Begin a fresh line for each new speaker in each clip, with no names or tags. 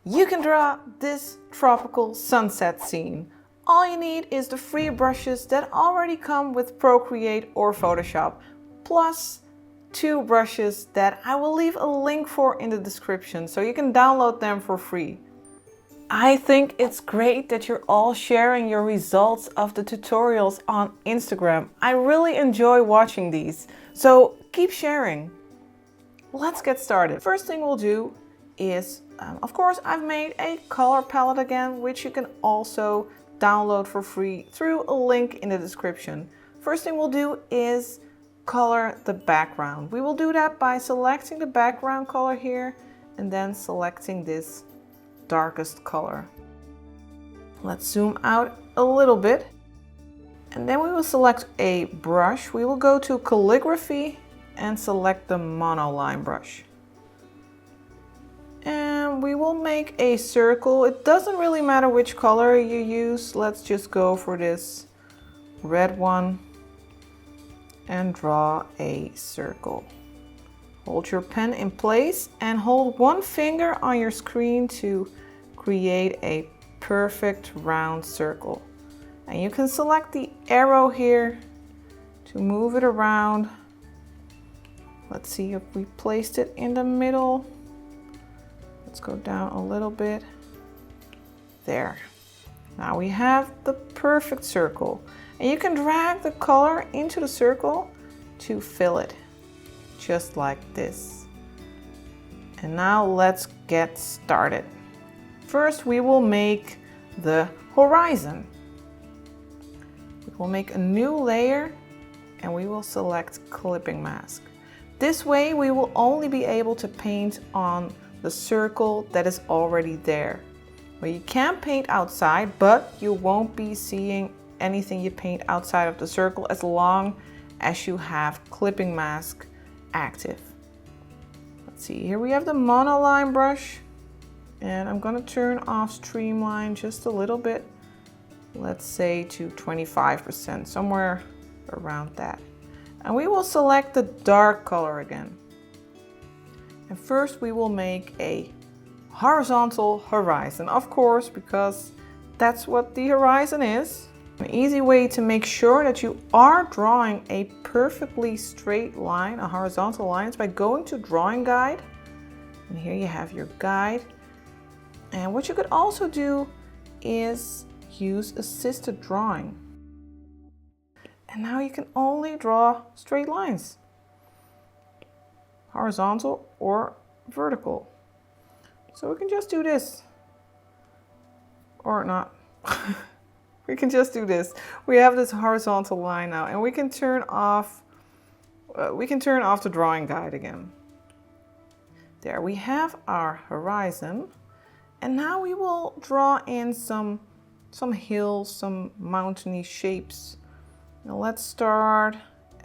You can draw this tropical sunset scene. All you need is the free brushes that already come with Procreate or Photoshop, plus 2 brushes that I will leave a link for in the description so you can download them for free. I think it's great that you're all sharing your results of the tutorials on Instagram. I really enjoy watching these, so keep sharing. Let's get started. First thing we'll do is, of course, I've made a color palette again, which you can also download for free through a link in the description. First thing we'll do is color the background. We will do that by selecting the background color here and then selecting this darkest color. Let's zoom out a little bit and then we will select a brush. We will go to calligraphy and select the monoline brush. And we will make a circle. It doesn't really matter which color you use. Let's just go for this red one and draw a circle. Hold your pen in place and hold one finger on your screen to create a perfect round circle. And you can select the arrow here to move it around. Let's see if we placed it in the middle. Let's go down a little bit. There. Now we have the perfect circle. And you can drag the color into the circle to fill it, just like this. And now let's get started. First we will make the horizon. We will make a new layer and we will select clipping mask. This way we will only be able to paint on the circle that is already there. Well, you can paint outside, but you won't be seeing anything you paint outside of the circle as long as you have clipping mask active. Let's see, here we have the monoline brush and I'm going to turn off streamline just a little bit. Let's say to 25%, somewhere around that. And we will select the dark color again. And first we will make a horizontal horizon, of course, because that's what the horizon is. An easy way to make sure that you are drawing a perfectly straight line, a horizontal line, is by going to drawing guide. And here you have your guide. And what you could also do is use assisted drawing. And now you can only draw straight lines, horizontal or vertical. So we can just do this, or not. We can just do this. We have this horizontal line now, and we can turn off. The drawing guide again. There we have our horizon, and now we will draw in some hills, some mountainy shapes. Now let's start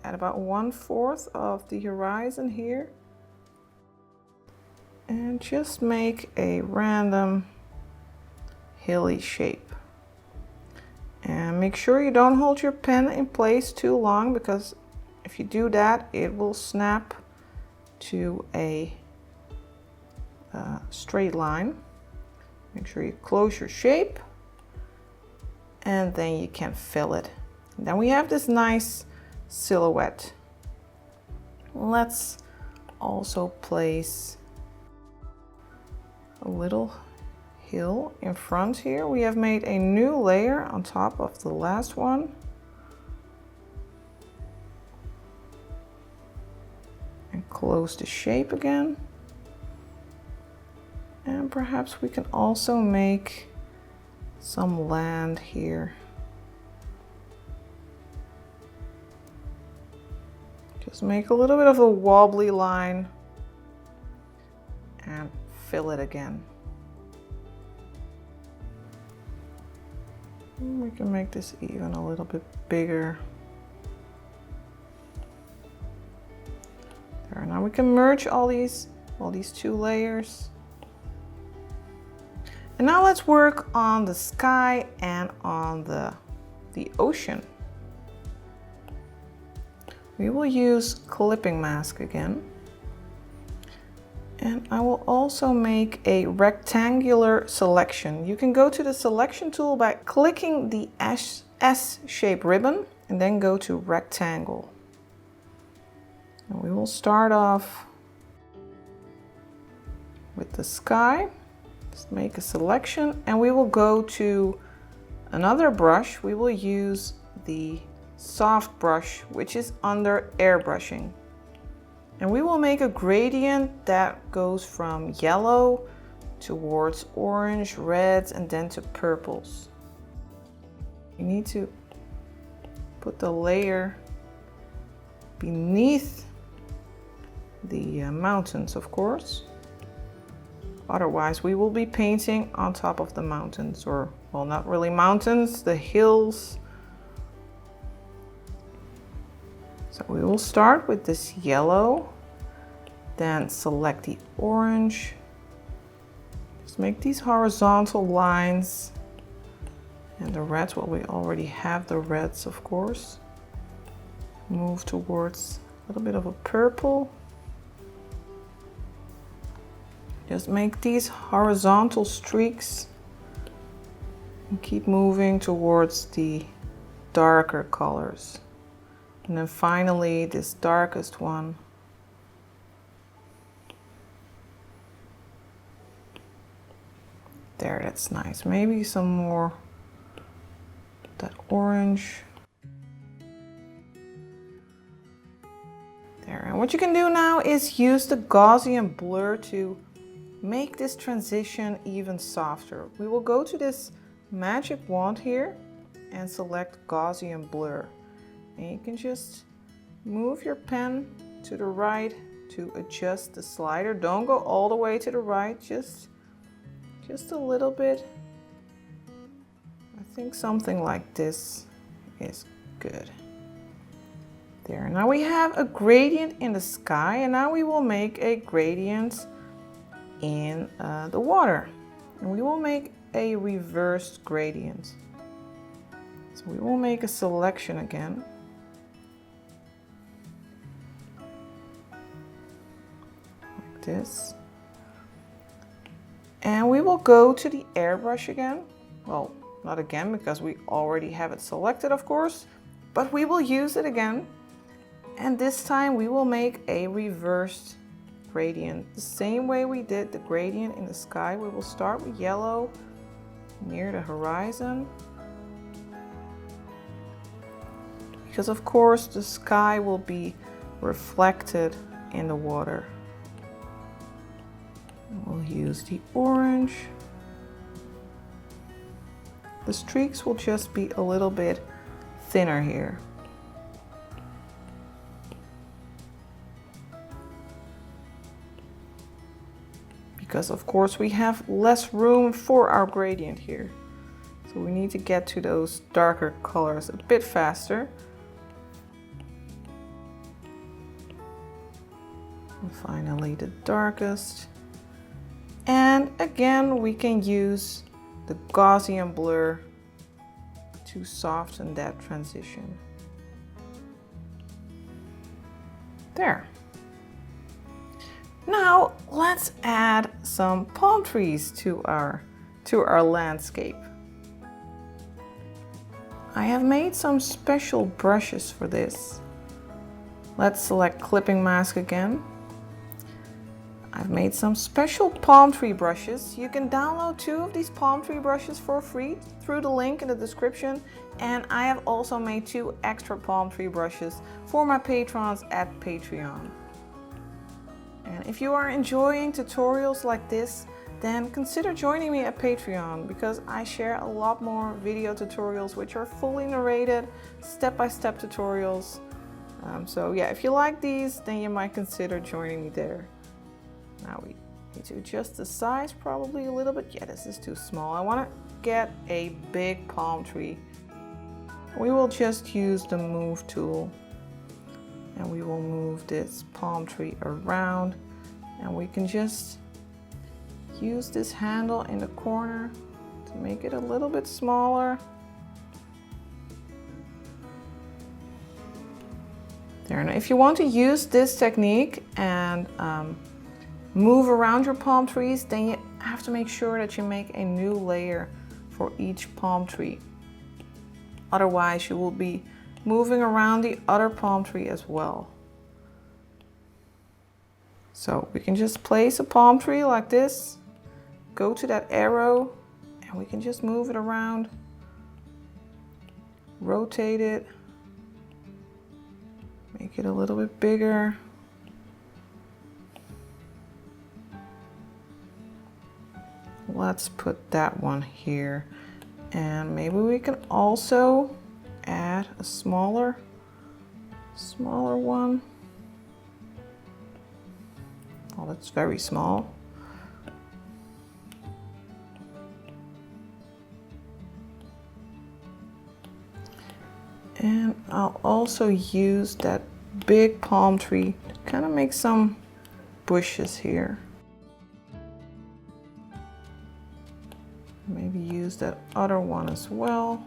at about 1/4 of the horizon here. And just make a random hilly shape. And make sure you don't hold your pen in place too long, because if you do that, it will snap to a straight line. Make sure you close your shape and then you can fill it. Then we have this nice silhouette. Let's also place a little hill in front here. We have made a new layer on top of the last one. And close the shape again. And perhaps we can also make some land here. Just make a little bit of a wobbly line and fill it again. We can make this even a little bit bigger. There, now we can merge all these 2 layers. And now let's work on the sky and on the ocean. We will use clipping mask again. And I will also make a rectangular selection. You can go to the selection tool by clicking the S-shaped ribbon and then go to rectangle. And we will start off with the sky. Just make a selection and we will go to another brush. We will use the soft brush, which is under airbrushing. And we will make a gradient that goes from yellow towards orange, reds, and then to purples. You need to put the layer beneath the mountains, of course. Otherwise, we will be painting on top of the mountains, or, well, not really mountains, the hills. So we will start with this yellow, then select the orange. Just make these horizontal lines. And the reds, well, we already have the reds, of course. Move towards a little bit of a purple. Just make these horizontal streaks and keep moving towards the darker colors. And then finally, this darkest one. There, that's nice. Maybe some more that orange. There, and what you can do now is use the Gaussian blur to make this transition even softer. We will go to this magic wand here and select Gaussian blur. And you can just move your pen to the right to adjust the slider. Don't go all the way to the right, just a little bit. I think something like this is good. There, now we have a gradient in the sky, and now we will make a gradient in the water. And we will make a reversed gradient. So we will make a selection again. Like this. And we will go to the airbrush again. Well, not again because we already have it selected, of course, but we will use it again. And this time we will make a reversed gradient. The same way we did the gradient in the sky. We will start with yellow near the horizon. Because of course the sky will be reflected in the water. We'll use the orange. The streaks will just be a little bit thinner here. Because of course we have less room for our gradient here. So we need to get to those darker colors a bit faster. And finally the darkest. And again, we can use the Gaussian blur to soften that transition. There. Now let's add some palm trees to our landscape. I have made some special brushes for this. Let's select clipping mask again. I've made some special palm tree brushes. You can download 2 of these palm tree brushes for free through the link in the description. And I have also made 2 extra palm tree brushes for my patrons at Patreon. And if you are enjoying tutorials like this, then consider joining me at Patreon, because I share a lot more video tutorials which are fully narrated, step-by-step tutorials. So yeah, if you like these, then you might consider joining me there. Now we need to adjust the size probably a little bit. Yeah, this is too small. I want to get a big palm tree. We will just use the move tool and we will move this palm tree around, and we can just use this handle in the corner to make it a little bit smaller. There. Now if you want to use this technique and move around your palm trees, then you have to make sure that you make a new layer for each palm tree. Otherwise, you will be moving around the other palm tree as well. So we can just place a palm tree like this, go to that arrow, and we can just move it around, rotate it, make it a little bit bigger. Let's put that one here. And maybe we can also add a smaller one. Oh, that's very small. And I'll also use that big palm tree to kind of make some bushes here. Maybe use that other one as well.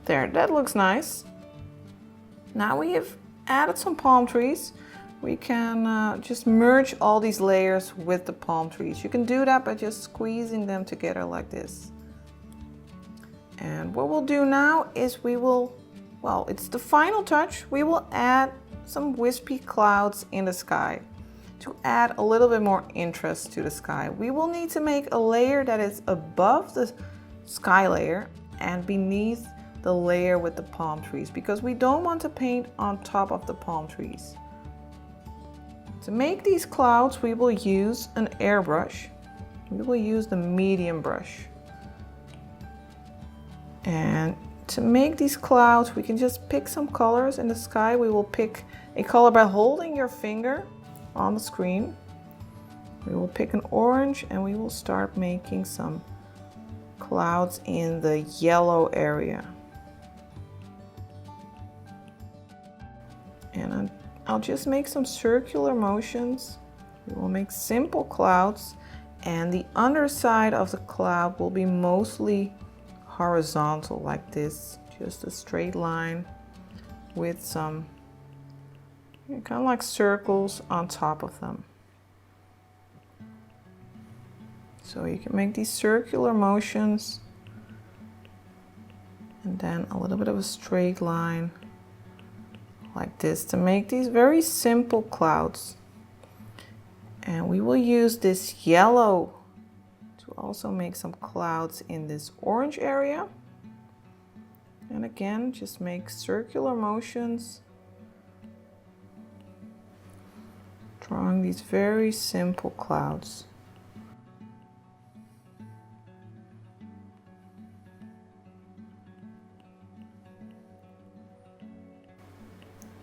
There, that looks nice. Now we have added some palm trees. We can just merge all these layers with the palm trees. You can do that by just squeezing them together like this. And what we'll do now is we will, well, it's the final touch. We will add some wispy clouds in the sky to add a little bit more interest to the sky. We will need to make a layer that is above the sky layer and beneath the layer with the palm trees, because we don't want to paint on top of the palm trees. To make these clouds, we will use an airbrush. We will use the medium brush. And to make these clouds, we can just pick some colors in the sky. We will pick a color by holding your finger on the screen. We will pick an orange and we will start making some clouds in the yellow area. And I'll just make some circular motions. We will make simple clouds, and the underside of the cloud will be mostly horizontal like this, just a straight line with some kind of like circles on top of them. So you can make these circular motions and then a little bit of a straight line like this to make these very simple clouds. And we will use this yellow to also make some clouds in this orange area. And again, just make circular motions, drawing these very simple clouds.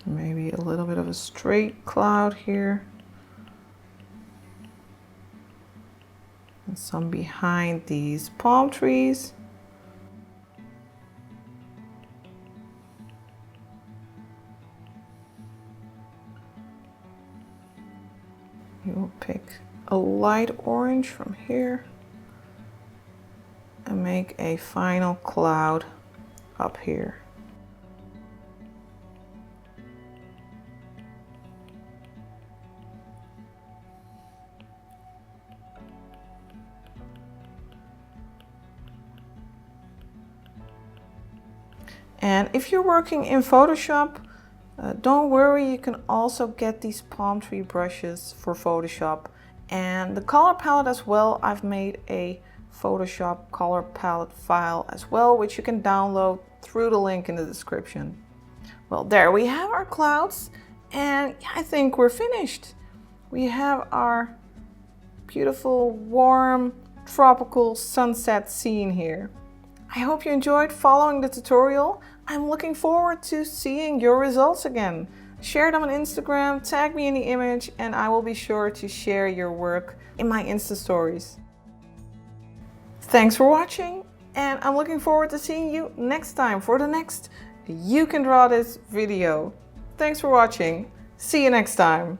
Maybe a little bit of a straight cloud here. And some behind these palm trees. We will pick a light orange from here and make a final cloud up here. And if you're working in Photoshop, don't worry, you can also get these palm tree brushes for Photoshop. And the color palette as well, I've made a Photoshop color palette file as well, which you can download through the link in the description. Well, there we have our clouds, and I think we're finished. We have our beautiful, warm, tropical sunset scene here. I hope you enjoyed following the tutorial. I'm looking forward to seeing your results again. Share them on Instagram, tag me in the image, and I will be sure to share your work in my Insta stories. Thanks for watching, and I'm looking forward to seeing you next time for the next You Can Draw This video. Thanks for watching. See you next time.